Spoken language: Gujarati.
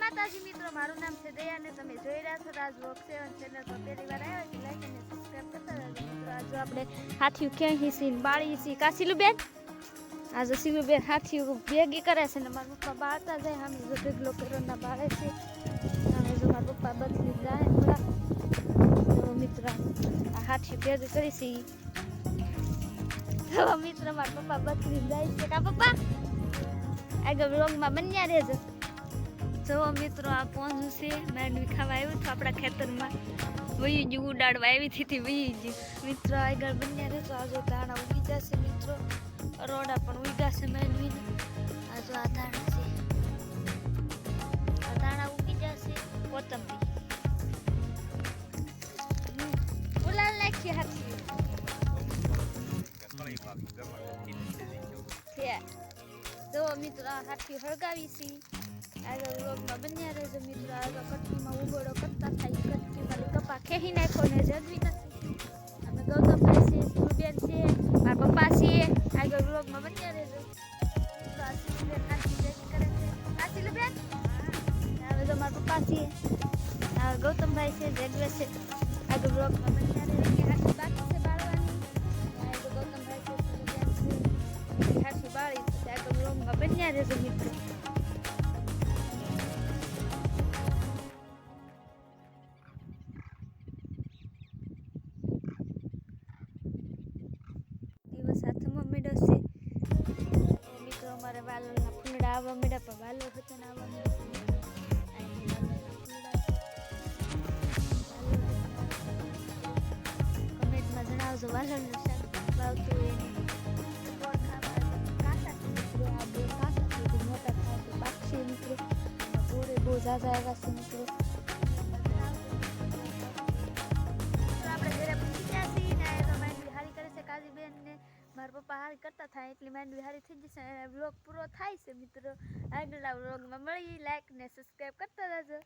માતાજી મિત્રો, મારું નામ છે દયા ને તમે જોઈ રહ્યા છો રાજ વ્લોગ 7 ચેનલ પર પહેલી વાર આવ્યા છે લાઈક અને સબસ્ક્રાઇબ કરતા રહેજો મિત્રો। આજે આપણે હાથીઓ ક્યાં હિસીન બાળી સી કાસીલું બેન આજે સીલું બેન હાથીઓ ભેગી કરે છે ને મારા પપ્પા બાળતા જાય અમે જો ઢગલો કરોના બાળે છે અને જો મારા પપ્પા બધી જાય થોડા તો મિત્રો આ હાથીઓ ભેગી કરી છે તો મિત્રો મારા પપ્પા બધી જાય છે કા પપ્પા આગળ વ્લોગમાં બન્યા રહેજો। જો મિત્રો આ પોંજું છે માંડવી ખાવા આવ્યું તો આપણા ખેતરમાં વહી ગયું ઉડાડવા આવી હતી વહી ગયું મિત્રો આગળ બન્યા રહેજો। આ જો દાણા ઉગી જશે મિત્રો રોડા પણ ઉગ્યા છે માંડવીને આ જો આ દાણા છે આ દાણા ઉગી જશે કોથમરી ઉલાલ નાખી હાથી જો મિત્રો આ હાથી હળગાવી છે આગળ વ્લોગમાં બન્યા રહેજો મિત્રો। આગળ કટકીમાં ઉગોડો કરતા થાય કટકીમાં કપા ખેહી નાખો ને જડવી નથી અમે ગૌતમભાઈ છે સુરબેન છે મારા પપ્પા છે આગળ વ્લોગમાં બન્યા રહેજો મિત્રો। આ સુરબેન હાથી રેડી કરે છે આ સુરબેન હવે તો મારા પપ્પા છે આ ગૌતમભાઈ છે જગવે છે આગળ વ્લોગમાં બન્યા રહેજો કે હાથી બાકી છે બાળવાની આગળ ગૌતમભાઈ છે સુરબેન છે હાથી બાળી છે આગળ વ્લોગમાં બન્યા રહેજો મિત્રો। સાથમાં મેળો છે મિત્રો અમારે વાલોના ફૂલડા આવવા મેળા પણ વાલો હતો ને આવવા મેળા કમેન્ટમાં જણાવજો વાલણનું શાક ભાવતું એને મોટા થાય તો પાકશે મિત્રો જોડે બહુ ઝાઝા આવ્યા છે મિત્રો। મારા પપ્પા હારી કરતા થાય એટલી માંડવી હારી થઈ જશે અને વ્લોગ પૂરો થાય છે મિત્રો। આગળના વ્લોગમાં મળી લાઈક ને સબસ્ક્રાઈબ કરતા રહેજો।